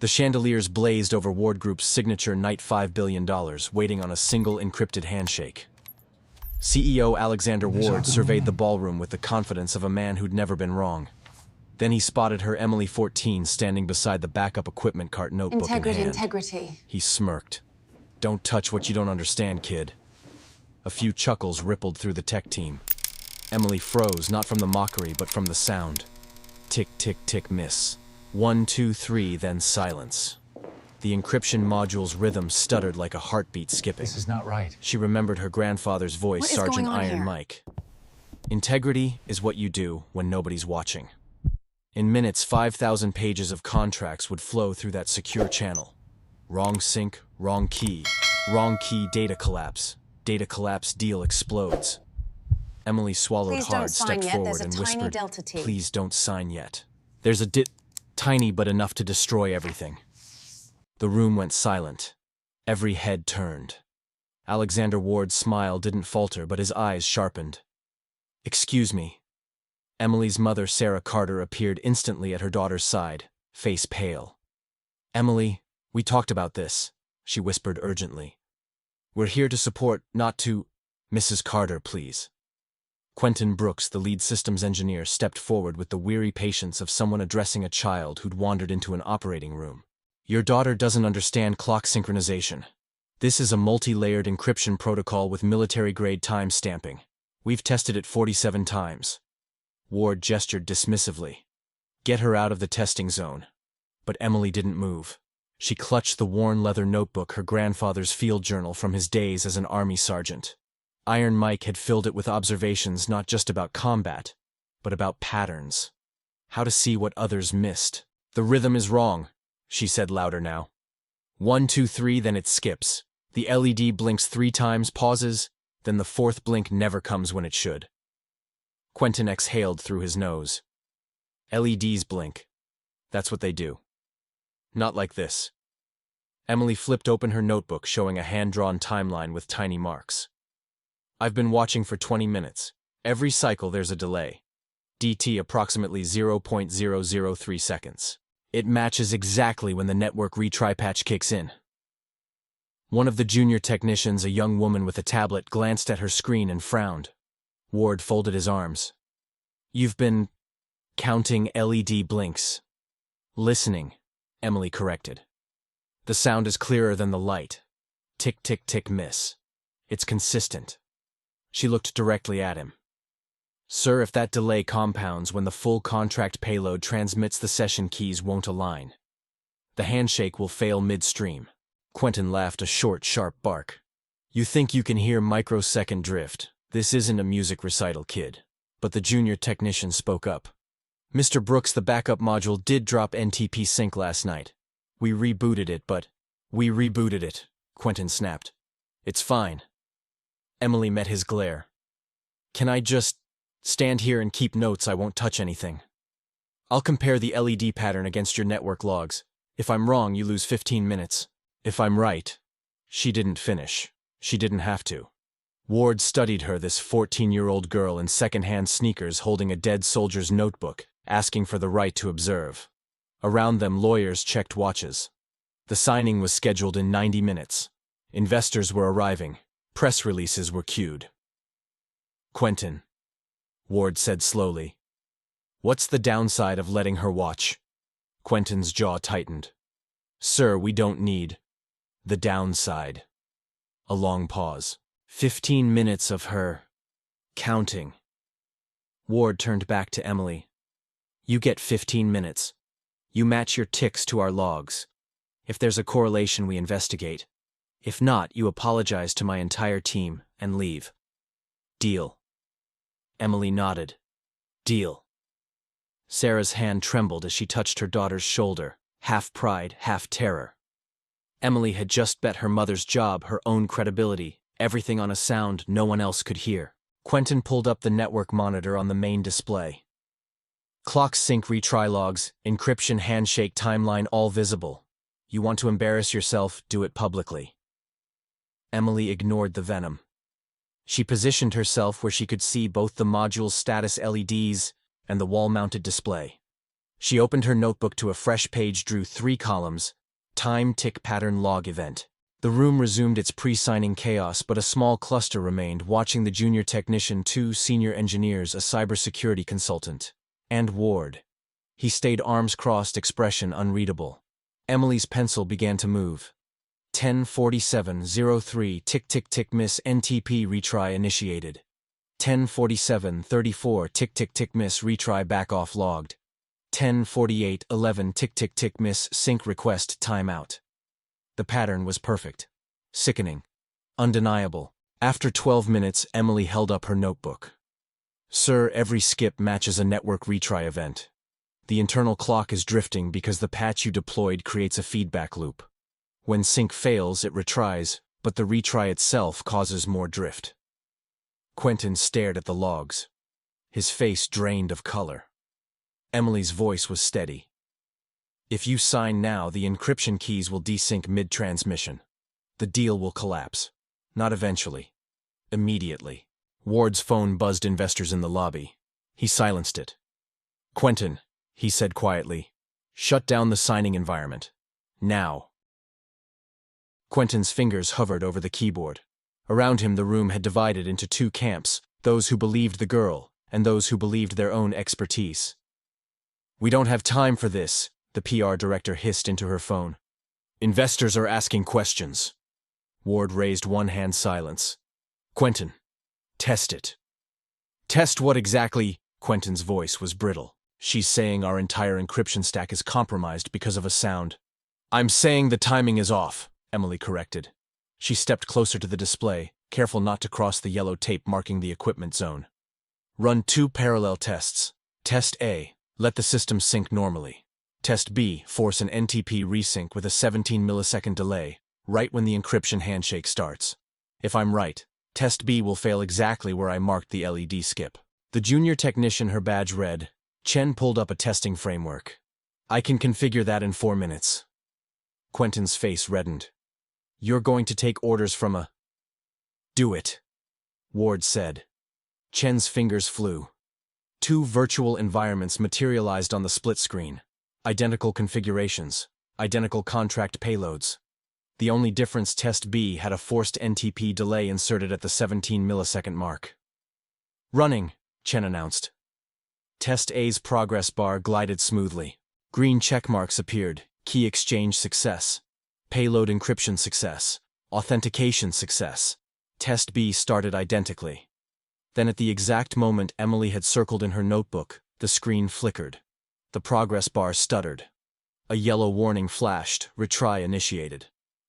The chandeliers blazed over Ward Group's signature Night $5 billion, waiting on a single encrypted handshake. CEO Alexander Ward surveyed the ballroom with the confidence of a man who'd never been wrong. Then he spotted her Emily 14 standing beside the backup equipment cart, notebook in hand. Integrity. He smirked. "Don't touch what you don't understand, kid." A few chuckles rippled through the tech team. Emily froze, not from the mockery, but from the sound. Tick, tick, tick, miss. 1, 2, 3, then silence. The encryption module's rhythm stuttered like a heartbeat skipping. This is not right. She remembered her grandfather's voice, What is Sergeant going on Iron here? Mike. Integrity is what you do when nobody's watching. In minutes, 5,000 pages of contracts would flow through that secure channel. Wrong sync, wrong key, data collapse. Data collapse, deal explodes. Emily swallowed Please don't hard, sign stepped yet. forward, There's a and tiny whispered, Delta T. "Please don't sign yet." There's a tiny but enough to destroy everything. The room went silent. Every head turned. Alexander Ward's smile didn't falter, but his eyes sharpened. "Excuse me." Emily's mother, Sarah Carter, appeared instantly at her daughter's side, face pale. "Emily, we talked about this," she whispered urgently. "We're here to support, not to—" "Mrs. Carter, please." Quentin Brooks, the lead systems engineer, stepped forward with the weary patience of someone addressing a child who'd wandered into an operating room. "Your daughter doesn't understand clock synchronization. This is a multi-layered encryption protocol with military-grade time stamping. We've tested it 47 times. Ward gestured dismissively. "Get her out of the testing zone." But Emily didn't move. She clutched the worn leather notebook, her grandfather's field journal from his days as an army sergeant. Iron Mike had filled it with observations not just about combat, but about patterns. How to see what others missed. "The rhythm is wrong," she said louder now. 1, 2, 3, then it skips. The LED blinks 3 times, pauses, then the 4th blink never comes when it should. Quentin exhaled through his nose. LEDs blink. That's what they do. Not like this. Emily flipped open her notebook, showing a hand-drawn timeline with tiny marks. "I've been watching for 20 minutes. Every cycle there's a delay. DT approximately 0.003 seconds. It matches exactly when the network retry patch kicks in." One of the junior technicians, a young woman with a tablet, glanced at her screen and frowned. Ward folded his arms. "You've been counting LED blinks." "Listening," Emily corrected. "The sound is clearer than the light. Tick, tick, tick, miss. It's consistent." She looked directly at him. "Sir, if that delay compounds when the full contract payload transmits, the session keys won't align. The handshake will fail midstream." Quentin laughed, a short, sharp bark. "You think you can hear microsecond drift? This isn't a music recital, kid." But the junior technician spoke up. "Mr. Brooks, the backup module did drop NTP sync last night. We rebooted it, Quentin snapped. "It's fine." Emily met his glare. "Can I just stand here and keep notes? I won't touch anything. I'll compare the LED pattern against your network logs. If I'm wrong, you lose 15 minutes. If I'm right—" She didn't finish. She didn't have to. Ward studied her, this 14-year-old girl in second-hand sneakers holding a dead soldier's notebook, asking for the right to observe. Around them, lawyers checked watches. The signing was scheduled in 90 minutes. Investors were arriving. Press releases were queued. "Quentin," Ward said slowly, "what's the downside of letting her watch?" Quentin's jaw tightened. "Sir, we don't need the downside." A long pause. 15 minutes of her counting. Ward turned back to Emily. "You get 15 minutes. You match your ticks to our logs. If there's a correlation, we investigate. If not, you apologize to my entire team and leave. Deal?" Emily nodded. "Deal." Sarah's hand trembled as she touched her daughter's shoulder, half pride, half terror. Emily had just bet her mother's job, her own credibility, everything on a sound no one else could hear. Quentin pulled up the network monitor on the main display. Clock sync retry logs, encryption handshake timeline, all visible. You want to embarrass yourself, do it publicly. Emily ignored the venom. She positioned herself where she could see both the module's status LEDs and the wall-mounted display. She opened her notebook to a fresh page, drew 3 columns. Time tick pattern log event. The room resumed its pre-signing chaos, but a small cluster remained, watching the junior technician, 2 senior engineers, a cybersecurity consultant, and Ward. He stayed arms crossed, expression unreadable. Emily's pencil began to move. 10:47:03 tick tick tick miss, NTP retry initiated. 10:47:34 tick tick tick miss, retry back off logged. 10:48:11 tick tick tick miss, sync request timeout. The pattern was perfect. Sickening. Undeniable. After 12 minutes, Emily held up her notebook. Sir, every skip matches a network retry event. The internal clock is drifting because the patch you deployed creates a feedback loop. When sync fails, it retries, but the retry itself causes more drift. Quentin stared at the logs. His face drained of color. Emily's voice was steady. If you sign now, the encryption keys will desync mid-transmission. The deal will collapse. Not eventually. Immediately. Ward's phone buzzed. Investors in the lobby. He silenced it. Quentin, he said quietly, shut down the signing environment. Now. Quentin's fingers hovered over the keyboard. Around him, the room had divided into 2 camps, those who believed the girl and those who believed their own expertise. We don't have time for this, the PR director hissed into her phone. Investors are asking questions. Ward raised one hand. Silence. Quentin, test it. Test what exactly? Quentin's voice was brittle. She's saying our entire encryption stack is compromised because of a sound. I'm saying the timing is off, Emily corrected. She stepped closer to the display, careful not to cross the yellow tape marking the equipment zone. Run 2 parallel tests. Test A, let the system sync normally. Test B, force an NTP resync with a 17-millisecond delay, right when the encryption handshake starts. If I'm right, Test B will fail exactly where I marked the LED skip. The junior technician, her badge read. Chen pulled up a testing framework. I can configure that in 4 minutes. Quentin's face reddened. You're going to take orders from a... Do it, Ward said. Chen's fingers flew. 2 virtual environments materialized on the split screen. Identical configurations, identical contract payloads. The only difference, Test B had a forced NTP delay inserted at the 17-millisecond mark. Running, Chen announced. Test A's progress bar glided smoothly. Green checkmarks appeared. Key exchange success. Payload encryption success. Authentication success. Test B started identically. Then at the exact moment Emily had circled in her notebook, the screen flickered. The progress bar stuttered. A yellow warning flashed, retry initiated.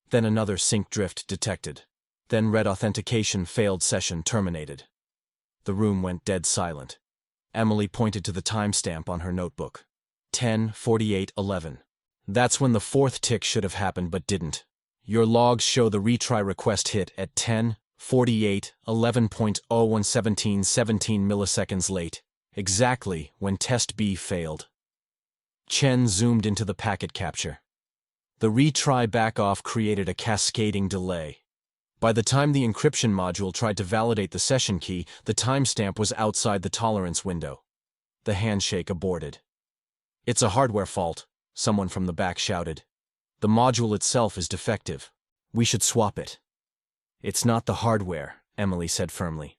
Then another sync drift detected. Then red authentication failed, session terminated. The room went dead silent. Emily pointed to the timestamp on her notebook. 10:48:11. That's when the 4th tick should have happened but didn't. Your logs show the retry request hit at 10:48:11.0117, 17 milliseconds late, exactly when Test B failed. Chen zoomed into the packet capture. The retry back-off created a cascading delay. By the time the encryption module tried to validate the session key, the timestamp was outside the tolerance window. The handshake aborted. It's a hardware fault, someone from the back shouted. The module itself is defective. We should swap it. It's not the hardware, Emily said firmly.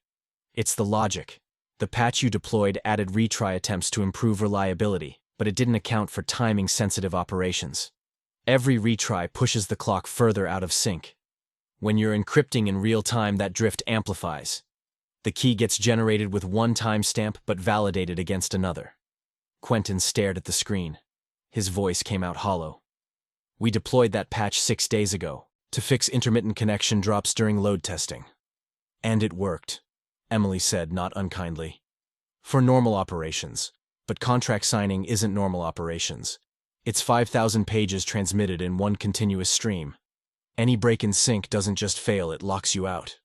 It's the logic. The patch you deployed added retry attempts to improve reliability, but it didn't account for timing-sensitive operations. Every retry pushes the clock further out of sync. When you're encrypting in real time, that drift amplifies. The key gets generated with one timestamp but validated against another. Quentin stared at the screen. His voice came out hollow. We deployed that patch 6 days ago, to fix intermittent connection drops during load testing. And it worked, Emily said, not unkindly. For normal operations. But contract signing isn't normal operations. It's 5,000 pages transmitted in one continuous stream. Any break in sync doesn't just fail, it locks you out.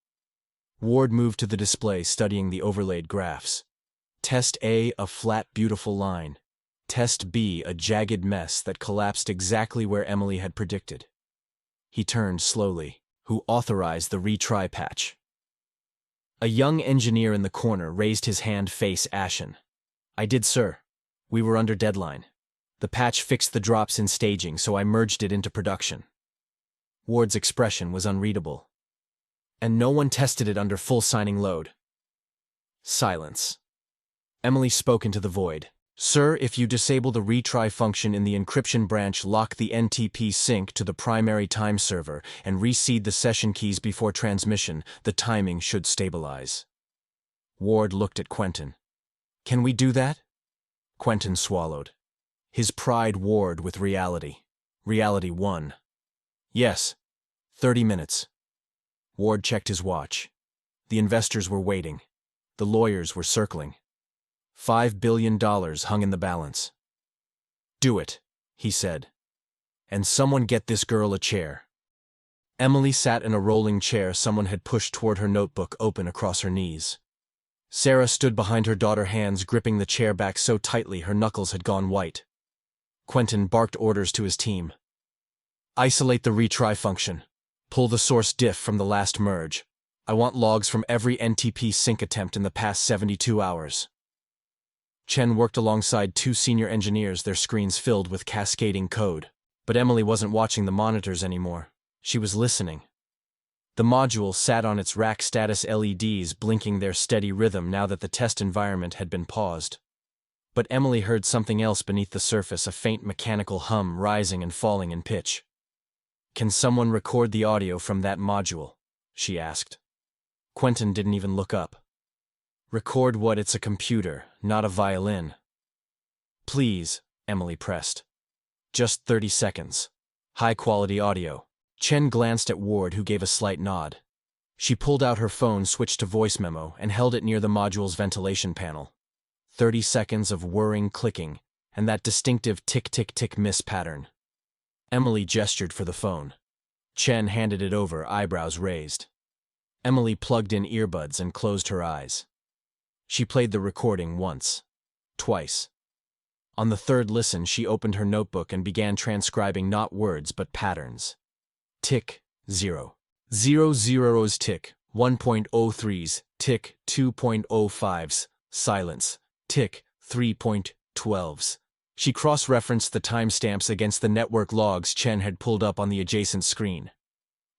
Ward moved to the display, studying the overlaid graphs. Test A, a flat, beautiful line. Test B, a jagged mess that collapsed exactly where Emily had predicted. He turned slowly. Who authorized the retry patch? A young engineer in the corner raised his hand, face ashen. I did, sir. We were under deadline. The patch fixed the drops in staging, so I merged it into production. Ward's expression was unreadable. And no one tested it under full signing load. Silence. Emily spoke into the void. Sir, if you disable the retry function in the encryption branch, lock the NTP sync to the primary time server, and reseed the session keys before transmission, the timing should stabilize. Ward looked at Quentin. Can we do that? Quentin swallowed. His pride warred with reality. Reality won. Yes. 30 minutes. Ward checked his watch. The investors were waiting. The lawyers were circling. $5 billion hung in the balance. Do it, he said. And someone get this girl a chair. Emily sat in a rolling chair someone had pushed toward her, notebook open across her knees. Sarah stood behind her daughter, hands gripping the chair back so tightly her knuckles had gone white. Quentin barked orders to his team. Isolate the retry function. Pull the source diff from the last merge. I want logs from every NTP sync attempt in the past 72 hours. Chen worked alongside two senior engineers, their screens filled with cascading code. But Emily wasn't watching the monitors anymore. She was listening. The module sat on its rack, status LEDs blinking their steady rhythm now that the test environment had been paused. But Emily heard something else beneath the surface, a faint mechanical hum rising and falling in pitch. Can someone record the audio from that module? She asked. Quentin didn't even look up. Record what? It's a computer, not a violin. Please, Emily pressed. Just 30 seconds. High-quality audio. Chen glanced at Ward, who gave a slight nod. She pulled out her phone, switched to voice memo, and held it near the module's ventilation panel. 30 seconds of whirring clicking, and that distinctive tick-tick-tick miss pattern. Emily gestured for the phone. Chen handed it over, eyebrows raised. Emily plugged in earbuds and closed her eyes. She played the recording once. Twice. On the third listen, she opened her notebook and began transcribing not words but patterns. Tick, 0. 0 zeros, tick, 1.03s, tick, 2.05s, silence, tick, 3.12s. She cross-referenced the timestamps against the network logs Chen had pulled up on the adjacent screen.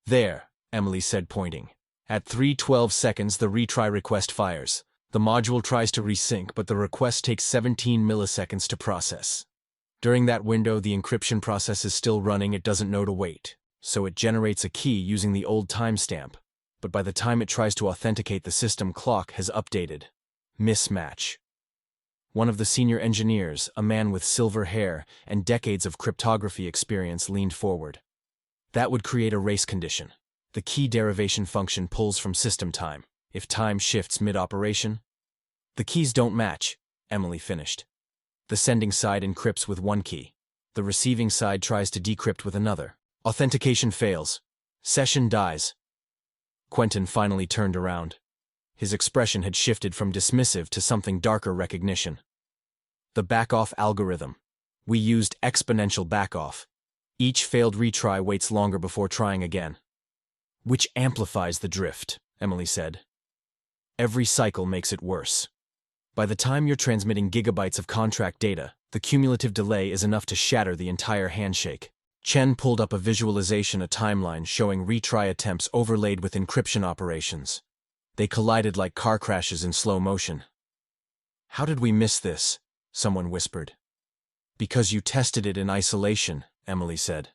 There, Emily said, pointing. At 3:12 seconds, the retry request fires. The module tries to resync, but the request takes 17 milliseconds to process. During that window, the encryption process is still running. It doesn't know to wait, so it generates a key using the old timestamp. But by the time it tries to authenticate, the system clock has updated. Mismatch. One of the senior engineers, a man with silver hair and decades of cryptography experience, leaned forward. That would create a race condition. The key derivation function pulls from system time. If time shifts mid-operation, the keys don't match, Emily finished. The sending side encrypts with one key. The receiving side tries to decrypt with another. Authentication fails. Session dies. Quentin finally turned around. His expression had shifted from dismissive to something darker: recognition. The back-off algorithm. We used exponential back-off. Each failed retry waits longer before trying again. Which amplifies the drift, Emily said. Every cycle makes it worse. By the time you're transmitting gigabytes of contract data, the cumulative delay is enough to shatter the entire handshake. Chen pulled up a visualization, a timeline showing retry attempts overlaid with encryption operations. They collided like car crashes in slow motion. How did we miss this? Someone whispered. Because you tested it in isolation, Emily said.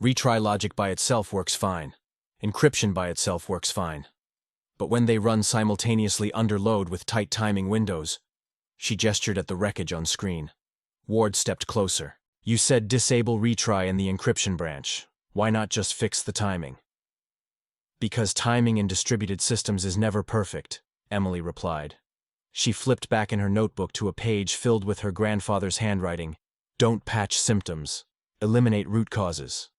Retry logic by itself works fine. Encryption by itself works fine. But when they run simultaneously under load with tight timing windows, she gestured at the wreckage on screen. Ward stepped closer. You said disable retry in the encryption branch. Why not just fix the timing? Because timing in distributed systems is never perfect, Emily replied. She flipped back in her notebook to a page filled with her grandfather's handwriting. Don't patch symptoms. Eliminate root causes.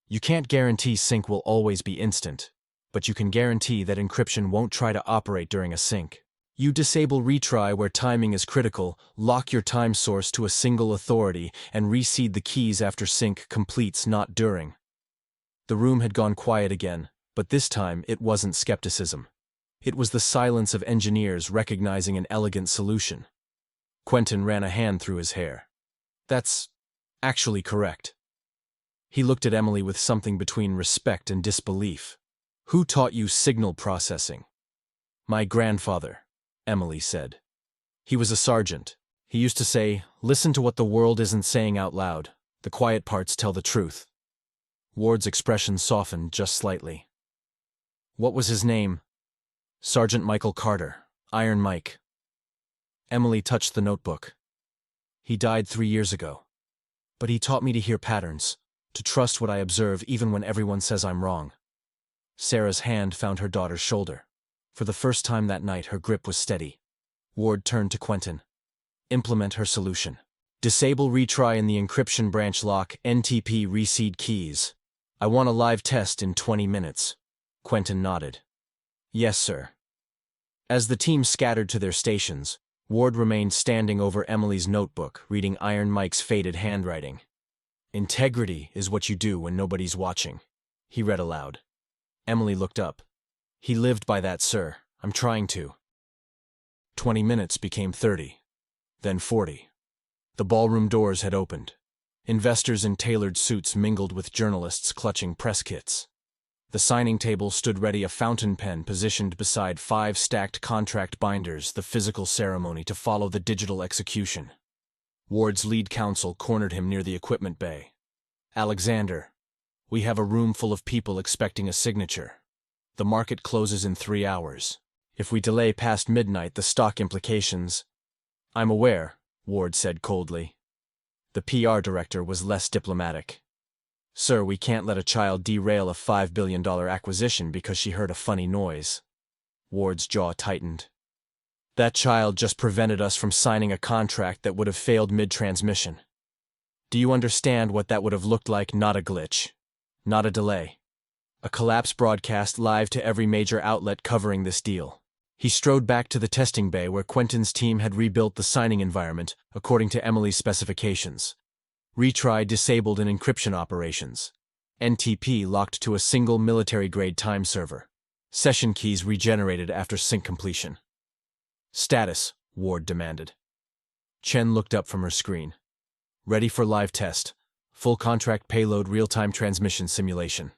You can't guarantee sync will always be instant, but you can guarantee that encryption won't try to operate during a sync. You disable retry where timing is critical, lock your time source to a single authority, and reseed the keys after sync completes, not during. The room had gone quiet again, but this time it wasn't skepticism. It was the silence of engineers recognizing an elegant solution. Quentin ran a hand through his hair. That's Actually correct. He looked at Emily with something between respect and disbelief. Who taught you signal processing? My grandfather, Emily said. He was a sergeant. He used to say, listen to what the world isn't saying out loud. The quiet parts tell the truth. Ward's expression softened just slightly. What was his name? Sergeant Michael Carter, Iron Mike. Emily touched the notebook. He died 3 years ago. But he taught me to hear patterns, to trust what I observe even when everyone says I'm wrong. Sarah's hand found her daughter's shoulder. For the first time that night, her grip was steady. Ward turned to Quentin. Implement her solution. Disable retry in the encryption branch lock, NTP reseed keys. I want a live test in 20 minutes. Quentin nodded. Yes, sir. As the team scattered to their stations, Ward remained standing over Emily's notebook, reading Iron Mike's faded handwriting. Integrity is what you do when nobody's watching, he read aloud. Emily looked up. He lived by that, sir. I'm trying to. 20 minutes became 30, then 40. The ballroom doors had opened. Investors in tailored suits mingled with journalists clutching press kits. The signing table stood ready, a fountain pen positioned beside 5 stacked contract binders, the physical ceremony to follow the digital execution. Ward's lead counsel cornered him near the equipment bay. Alexander, we have a room full of people expecting a signature. The market closes in 3 hours. If we delay past midnight, the stock implications. I'm aware, Ward said coldly. The PR director was less diplomatic. Sir, we can't let a child derail a $5 billion acquisition because she heard a funny noise. Ward's jaw tightened. That child just prevented us from signing a contract that would have failed mid-transmission. Do you understand what that would have looked like? Not a glitch. Not a delay. A collapse broadcast live to every major outlet covering this deal. He strode back to the testing bay where Quentin's team had rebuilt the signing environment according to Emily's specifications. Retry disabled in encryption operations. NTP locked to a single military-grade time server. Session keys regenerated after sync completion. Status, Ward demanded. Chen looked up from her screen. Ready for live test. Full contract payload real-time transmission simulation.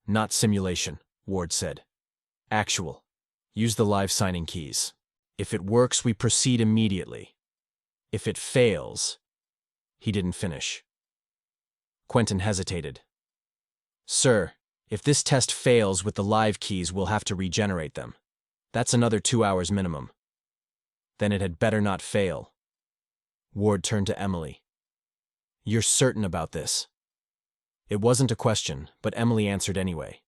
Not simulation, Ward said. Actual. Use the live signing keys. If it works, we proceed immediately. If it fails... He didn't finish. Quentin hesitated. Sir, if this test fails with the live keys, we'll have to regenerate them. That's another 2 hours minimum. Then it had better not fail. Ward turned to Emily. You're certain about this? It wasn't a question, but Emily answered anyway.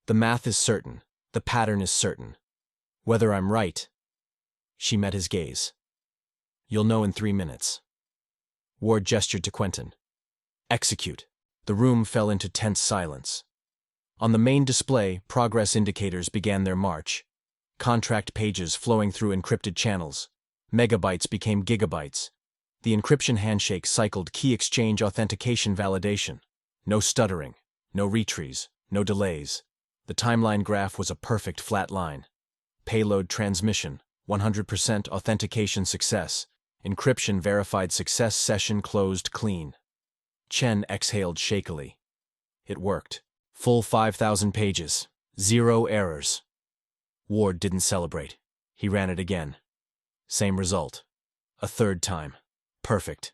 The math is certain. The pattern is certain. Whether I'm right... She met his gaze. You'll know in 3 minutes. Ward gestured to Quentin. Execute. The room fell into tense silence. On the main display, progress indicators began their march. Contract pages flowing through encrypted channels. Megabytes became gigabytes. The encryption handshake cycled key exchange authentication validation. No stuttering, no retries, no delays. The timeline graph was a perfect flat line. Payload transmission, 100% authentication success. Encryption verified success, session closed clean. Chen exhaled shakily. It worked. Full 5,000 pages. 0 errors. Ward didn't celebrate. He ran it again. Same result. A third time. Perfect.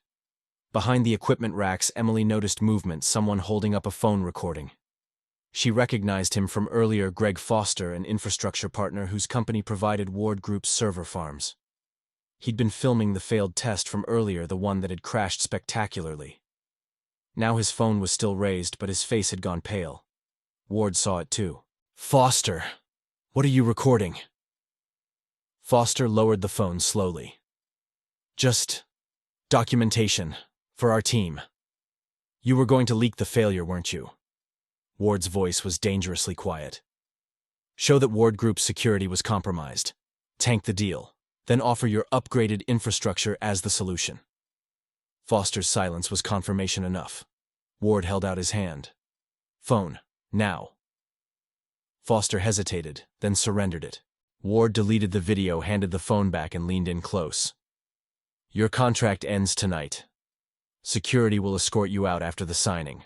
Behind the equipment racks, Emily noticed movement, someone holding up a phone recording. She recognized him from earlier. Greg Foster, an infrastructure partner whose company provided Ward Group's server farms. He'd been filming the failed test from earlier, the one that had crashed spectacularly. Now his phone was still raised, but his face had gone pale. Ward saw it too. Foster, what are you recording? Foster lowered the phone slowly. Just documentation for our team. You were going to leak the failure, weren't you? Ward's voice was dangerously quiet. Show that Ward Group's security was compromised. Tank the deal. Then offer your upgraded infrastructure as the solution. Foster's silence was confirmation enough. Ward held out his hand. Phone, now. Foster hesitated, then surrendered it. Ward deleted the video, handed the phone back, and leaned in close. Your contract ends tonight. Security will escort you out after the signing.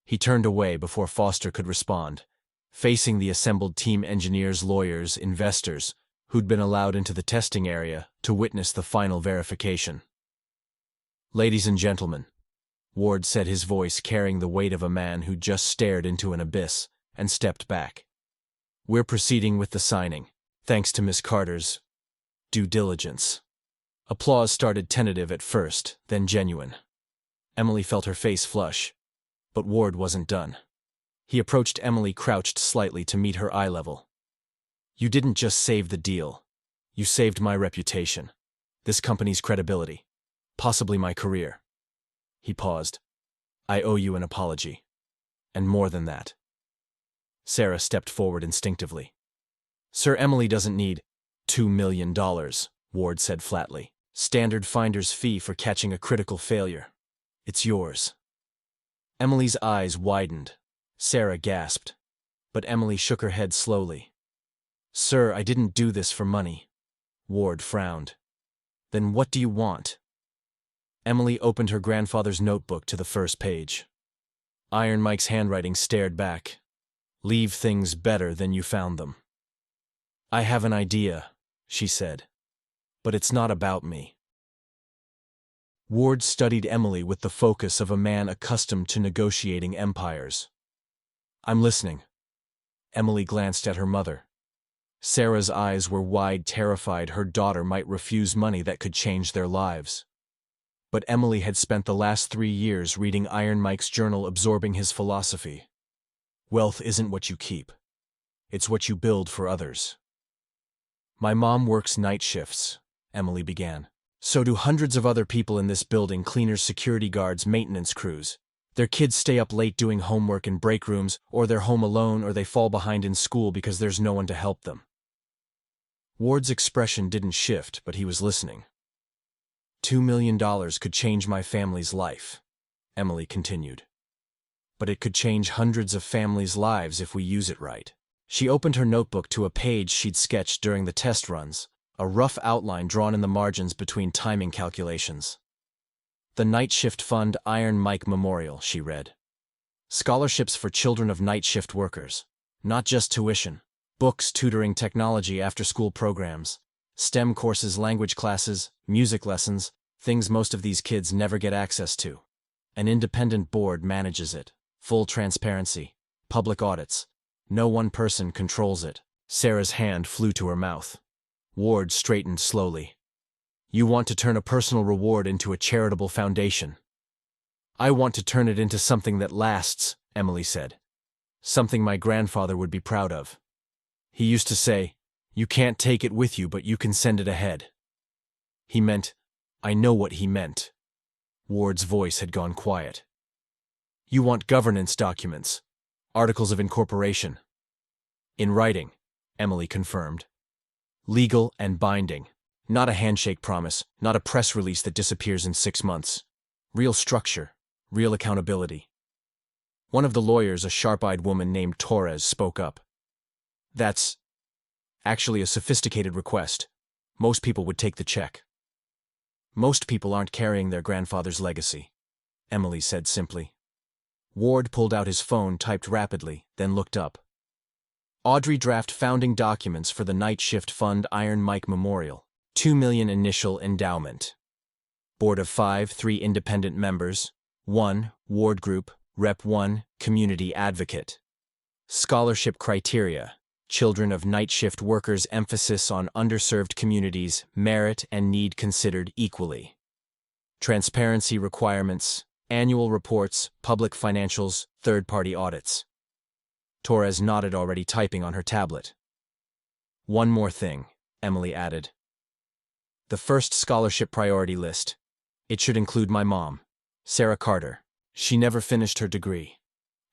He turned away before Foster could respond, facing the assembled team engineers, lawyers, investors, who'd been allowed into the testing area to witness the final verification. "Ladies and gentlemen," Ward said, his voice carrying the weight of a man who just stared into an abyss and stepped back. "We're proceeding with the signing, thanks to Miss Carter's due diligence." Applause started tentative at first, then genuine. Emily felt her face flush, but Ward wasn't done. He approached Emily, crouched slightly to meet her eye level. "You didn't just save the deal. You saved my reputation, this company's credibility, possibly my career." He paused. "I owe you an apology. And more than that." Sarah stepped forward instinctively. "Sir, Emily doesn't need $2 million, Ward said flatly. "Standard finder's fee for catching a critical failure. It's yours." Emily's eyes widened. Sarah gasped. But Emily shook her head slowly. "Sir, I didn't do this for money." Ward frowned. "Then what do you want?" Emily opened her grandfather's notebook to the first page. Iron Mike's handwriting stared back. "Leave things better than you found them." "I have an idea," she said. "But it's not about me." Ward studied Emily with the focus of a man accustomed to negotiating empires. "I'm listening." Emily glanced at her mother. Sarah's eyes were wide, terrified her daughter might refuse money that could change their lives. But Emily had spent the last 3 years reading Iron Mike's journal, absorbing his philosophy. Wealth isn't what you keep. It's what you build for others. "My mom works night shifts," Emily began. "So do hundreds of other people in this building, cleaners, security guards, maintenance crews. Their kids stay up late doing homework in break rooms, or they're home alone, or they fall behind in school because there's no one to help them." Ward's expression didn't shift, but he was listening. $2 million could change my family's life," Emily continued. "But it could change hundreds of families' lives if we use it right." She opened her notebook to a page she'd sketched during the test runs, a rough outline drawn in the margins between timing calculations. "The Night Shift Fund Iron Mike Memorial," she read. "Scholarships for children of night shift workers. Not just tuition. Books, tutoring, technology, after-school programs, STEM courses, language classes, music lessons, things most of these kids never get access to. An independent board manages it. Full transparency. Public audits. No one person controls it." Sarah's hand flew to her mouth. Ward straightened slowly. "You want to turn a personal reward into a charitable foundation." "I want to turn it into something that lasts," Emily said. "Something my grandfather would be proud of. He used to say, 'You can't take it with you, but you can send it ahead.' He meant, I know what he meant." Ward's voice had gone quiet. "You want governance documents, articles of incorporation." "In writing," Emily confirmed. "Legal and binding. Not a handshake promise, not a press release that disappears in 6 months. Real structure, real accountability." One of the lawyers, a sharp-eyed woman named Torres, spoke up. "That's actually a sophisticated request. Most people would take the check." "Most people aren't carrying their grandfather's legacy," Emily said simply. Ward pulled out his phone, typed rapidly, then looked up. "Audrey, draft founding documents for the Night Shift Fund Iron Mike Memorial. $2 million initial endowment. Board of 5, 3 independent members. 1, Ward Group, Rep 1, Community Advocate. Scholarship criteria. Children of night shift workers, emphasis on underserved communities, merit and need considered equally. Transparency requirements, annual reports, public financials, third-party audits." Torres nodded, already typing on her tablet. "One more thing," Emily added. "The first scholarship priority list. It should include my mom, Sarah Carter. She never finished her degree.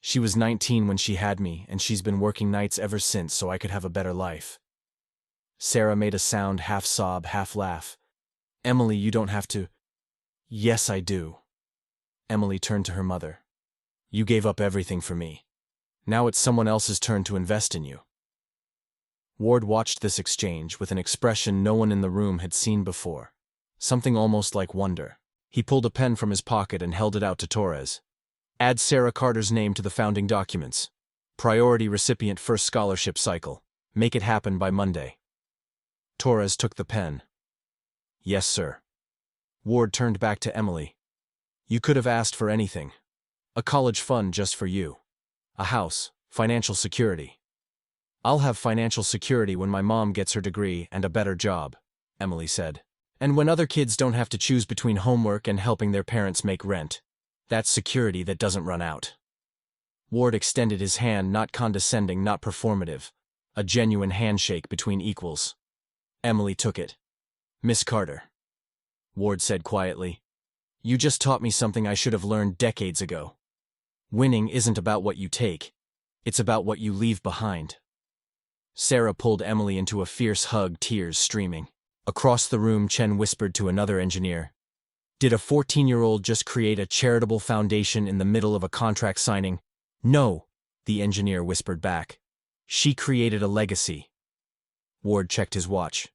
She was 19 when she had me, and she's been working nights ever since so I could have a better life." Sarah made a sound, half sob, half laugh. "Emily, you don't have to." "Yes, I do." Emily turned to her mother. "You gave up everything for me. Now it's someone else's turn to invest in you." Ward watched this exchange with an expression no one in the room had seen before, something almost like wonder. He pulled a pen from his pocket and held it out to Torres. Add Sarah Carter's name to the founding documents. Priority recipient first scholarship cycle. Make it happen by Monday. Torres took the pen. Yes, sir. Ward turned back to Emily. You could have asked for anything. A college fund just for you. A house, financial security. I'll have financial security when my mom gets her degree and a better job, Emily said. And when other kids don't have to choose between homework and helping their parents make rent. That's security that doesn't run out. Ward extended his hand, not condescending, not performative. A genuine handshake between equals. Emily took it. Miss Carter. Ward said quietly. You just taught me something I should have learned decades ago. Winning isn't about what you take. It's about what you leave behind. Sarah pulled Emily into a fierce hug, tears streaming. Across the room, Chen whispered to another engineer. Did a 14-year-old just create a charitable foundation in the middle of a contract signing? No, the engineer whispered back. She created a legacy. Ward checked his watch.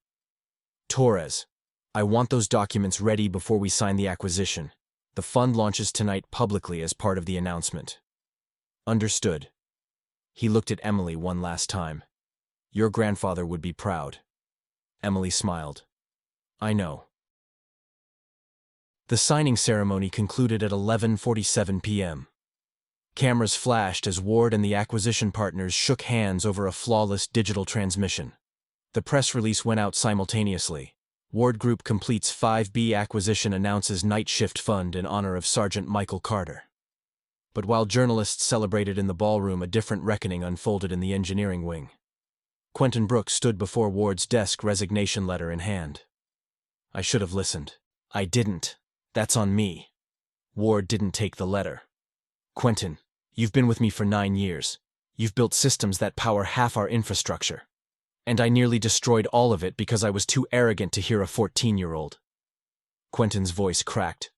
Torres, I want those documents ready before we sign the acquisition. The fund launches tonight publicly as part of the announcement. Understood. He looked at Emily one last time. Your grandfather would be proud. Emily smiled. I know. The signing ceremony concluded at 11:47 p.m. Cameras flashed as Ward and the acquisition partners shook hands over a flawless digital transmission. The press release went out simultaneously. Ward Group completes 5B acquisition, announces night shift fund in honor of Sergeant Michael Carter. But while journalists celebrated in the ballroom, a different reckoning unfolded in the engineering wing. Quentin Brooks stood before Ward's desk, resignation letter in hand. I should have listened. I didn't. That's on me. Ward didn't take the letter. Quentin, you've been with me for 9 years. You've built systems that power half our infrastructure. And I nearly destroyed all of it because I was too arrogant to hear a 14-year-old. Quentin's voice cracked.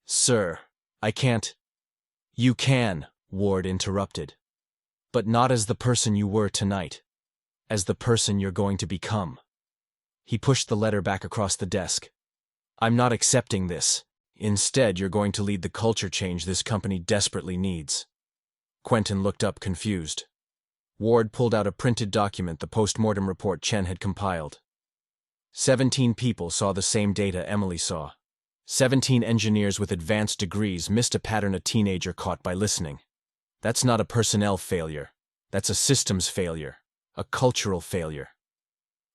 Sir, I can't. You can, Ward interrupted. But not as the person you were tonight. As the person you're going to become. He pushed the letter back across the desk. I'm not accepting this. Instead, you're going to lead the culture change this company desperately needs. Quentin looked up confused. Ward pulled out a printed document, the post-mortem report Chen had compiled. 17 people saw the same data Emily saw. 17 engineers with advanced degrees missed a pattern a teenager caught by listening. That's not a personnel failure. That's a systems failure. A cultural failure.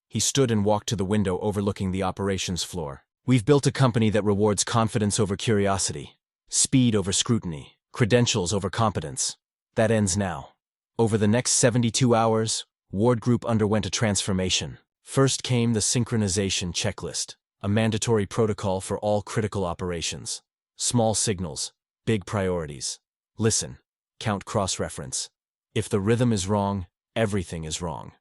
He stood and walked to the window overlooking the operations floor. We've built a company that rewards confidence over curiosity, speed over scrutiny, credentials over competence. That ends now. Over the next 72 hours, Ward Group underwent a transformation. First came the synchronization checklist, a mandatory protocol for all critical operations. Small signals, big priorities. Listen, count, cross-reference. If the rhythm is wrong, everything is wrong.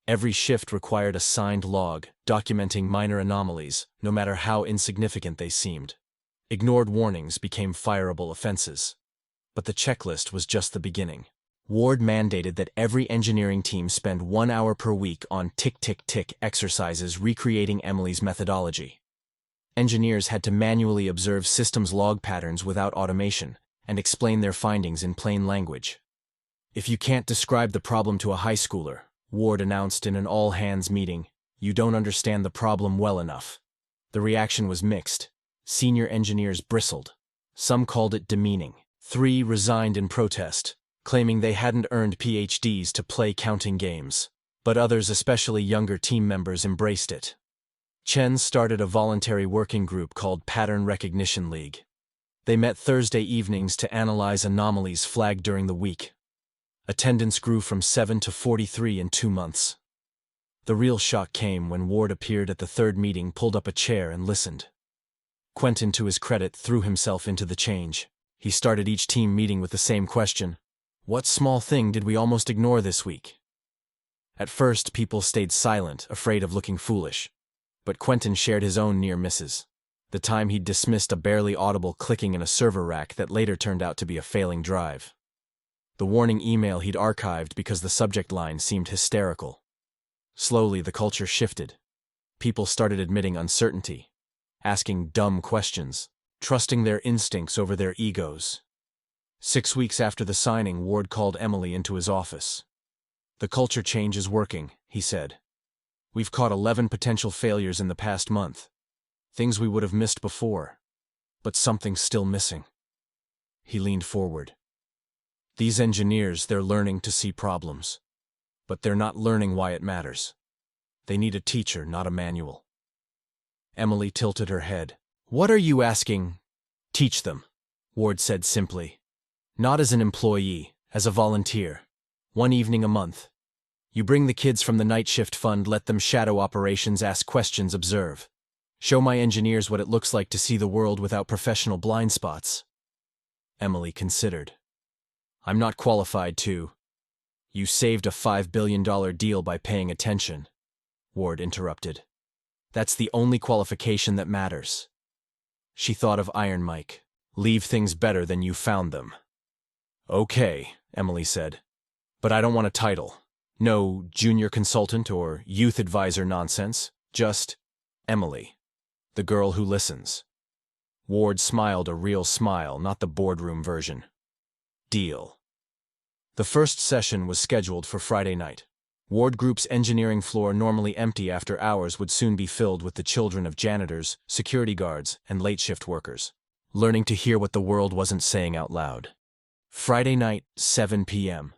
Every shift required a signed log, documenting minor anomalies, no matter how insignificant they seemed. Ignored warnings became fireable offenses. But the checklist was just the beginning. Ward mandated that every engineering team spend 1 hour per week on tick-tick-tick exercises recreating Emily's methodology. Engineers had to manually observe systems log patterns without automation and explain their findings in plain language. If you can't describe the problem to a high schooler, Ward announced in an all-hands meeting, you don't understand the problem well enough. The reaction was mixed. Senior engineers bristled. Some called it demeaning. 3 resigned in protest, claiming they hadn't earned PhDs to play counting games. But others, especially younger team members, embraced it. Chen started a voluntary working group called Pattern Recognition League. They met Thursday evenings to analyze anomalies flagged during the week. Attendance grew from 7 to 43 in 2 months. The real shock came when Ward appeared at the third meeting, pulled up a chair and listened. Quentin, to his credit, threw himself into the change. He started each team meeting with the same question. What small thing did we almost ignore this week? At first, people stayed silent, afraid of looking foolish. But Quentin shared his own near misses. The time he'd dismissed a barely audible clicking in a server rack that later turned out to be a failing drive. The warning email he'd archived because the subject line seemed hysterical. Slowly, the culture shifted. People started admitting uncertainty, asking dumb questions, trusting their instincts over their egos. 6 weeks after the signing, Ward called Emily into his office. "The culture change is working," he said. "We've caught 11 potential failures in the past month. Things we would have missed before. But something's still missing." He leaned forward. "These engineers, they're learning to see problems. But they're not learning why it matters. They need a teacher, not a manual." Emily tilted her head. "What are you asking?" "Teach them," Ward said simply. "Not as an employee, as a volunteer. 1 evening a month. You bring the kids from the night shift fund, let them shadow operations, ask questions, observe. Show my engineers what it looks like to see the world without professional blind spots." Emily considered. "I'm not qualified to—" "You saved a $5 billion deal by paying attention," Ward interrupted. "That's the only qualification that matters." She thought of Iron Mike. "Leave things better than you found them." "Okay," Emily said. "But I don't want a title. No junior consultant or youth advisor nonsense. Just Emily, the girl who listens." Ward smiled, a real smile, not the boardroom version. "Deal." The first session was scheduled for Friday night. Ward Group's engineering floor, normally empty after hours, would soon be filled with the children of janitors, security guards, and late-shift workers, learning to hear what the world wasn't saying out loud. Friday night, 7 p.m.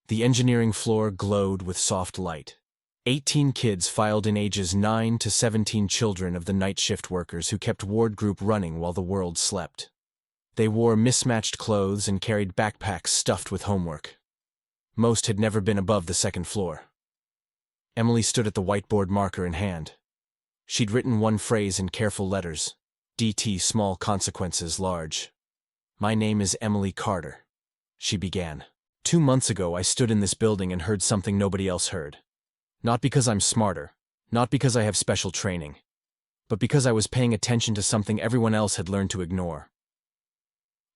The engineering floor glowed with soft light. 18 kids filed in, ages 9 to 17, children of the night shift workers who kept Ward Group running while the world slept. They wore mismatched clothes and carried backpacks stuffed with homework. Most had never been above the second floor. Emily stood at the whiteboard, marker in hand. She'd written one phrase in careful letters. DT, small consequences large. "My name is Emily Carter," she began. "2 months ago I stood in this building and heard something nobody else heard. Not because I'm smarter, not because I have special training, but because I was paying attention to something everyone else had learned to ignore."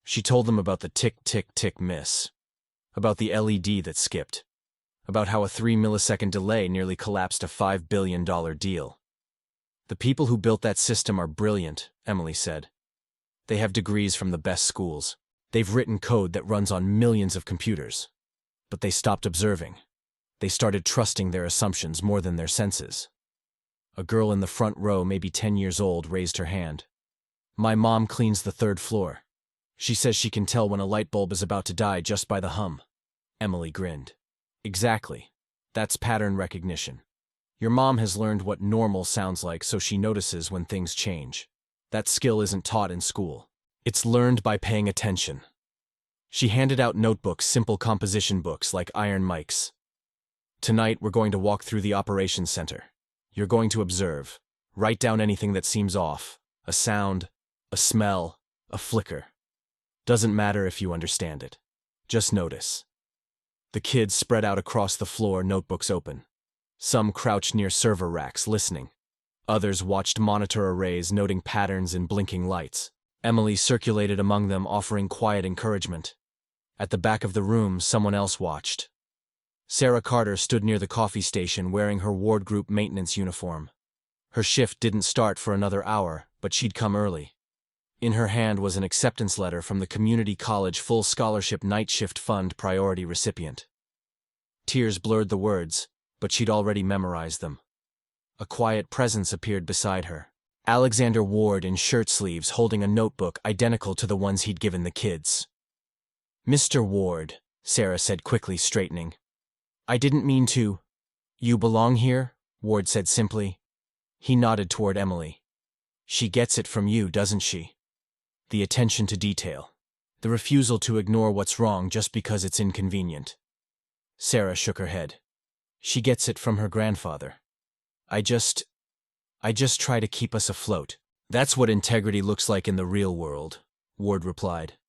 She told them about the tick-tick-tick miss, about the LED that skipped, about how a 3-millisecond delay nearly collapsed a $5 billion deal. "The people who built that system are brilliant," Emily said. "They have degrees from the best schools. They've written code that runs on millions of computers. But they stopped observing. They started trusting their assumptions more than their senses." A girl in the front row, maybe 10 years old, raised her hand. "My mom cleans the 3rd floor. She says she can tell when a light bulb is about to die just by the hum." Emily grinned. "Exactly. That's pattern recognition. Your mom has learned what normal sounds like, so she notices when things change. That skill isn't taught in school. It's learned by paying attention." She handed out notebooks, simple composition books like Iron Mike's. "Tonight we're going to walk through the operations center. You're going to observe. Write down anything that seems off. A sound, a smell, a flicker. Doesn't matter if you understand it. Just notice." The kids spread out across the floor, notebooks open. Some crouched near server racks, listening. Others watched monitor arrays, noting patterns in blinking lights. Emily circulated among them, offering quiet encouragement. At the back of the room, someone else watched. Sarah Carter stood near the coffee station wearing her Ward Group maintenance uniform. Her shift didn't start for another hour, but she'd come early. In her hand was an acceptance letter from the community college full scholarship night shift fund priority recipient. Tears blurred the words, but she'd already memorized them. A quiet presence appeared beside her. Alexander Ward, in shirt sleeves, holding a notebook identical to the ones he'd given the kids. "Mr. Ward," Sarah said quickly, straightening. "I didn't mean to—" "You belong here?" Ward said simply. He nodded toward Emily. "She gets it from you, doesn't she? The attention to detail. The refusal to ignore what's wrong just because it's inconvenient." Sarah shook her head. "She gets it from her grandfather. I just try to keep us afloat." "That's what integrity looks like in the real world," Ward replied.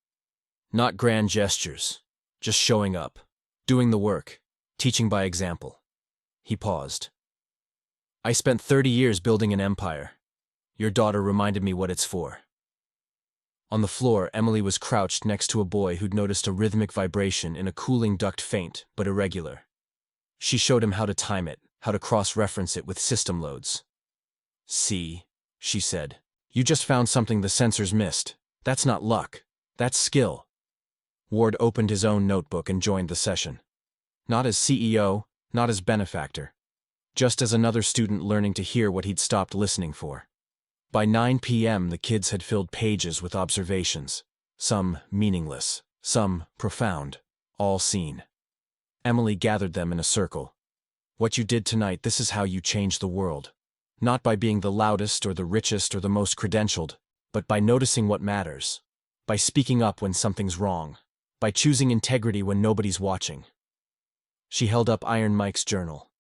"Not grand gestures. Just showing up. Doing the work. Teaching by example." He paused. "I spent 30 years building an empire. Your daughter reminded me what it's for." On the floor, Emily was crouched next to a boy who'd noticed a rhythmic vibration in a cooling duct, faint but irregular. She showed him how to time it, how to cross-reference it with system loads. "See," she said. You just found something the sensors missed. That's not luck. That's skill. Ward opened his own notebook and joined the session. Not as CEO, not as benefactor. Just as another student learning to hear what he'd stopped listening for. By 9 p.m. the kids had filled pages with observations. Some meaningless, some profound, all seen. Emily gathered them in a circle. What you did tonight, this is how you change the world. Not by being the loudest or the richest or the most credentialed, but by noticing what matters. By speaking up when something's wrong. By choosing integrity when nobody's watching. She held up Iron Mike's journal.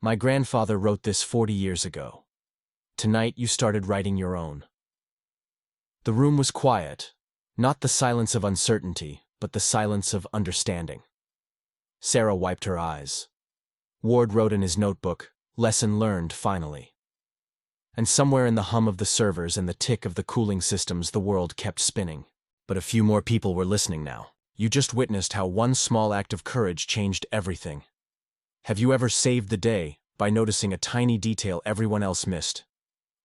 My grandfather wrote this 40 years ago. Tonight you started writing your own. The room was quiet, not the silence of uncertainty, but the silence of understanding. Sarah wiped her eyes. Ward wrote in his notebook, "Lesson learned, finally." And somewhere in the hum of the servers and the tick of the cooling systems, the world kept spinning. But a few more people were listening now. You just witnessed how one small act of courage changed everything. Have you ever saved the day by noticing a tiny detail everyone else missed?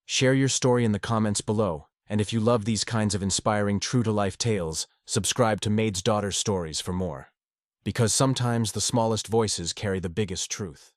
Share your story in the comments below, and if you love these kinds of inspiring true-to-life tales, subscribe to Maid's Daughter Stories for more. Because sometimes the smallest voices carry the biggest truth.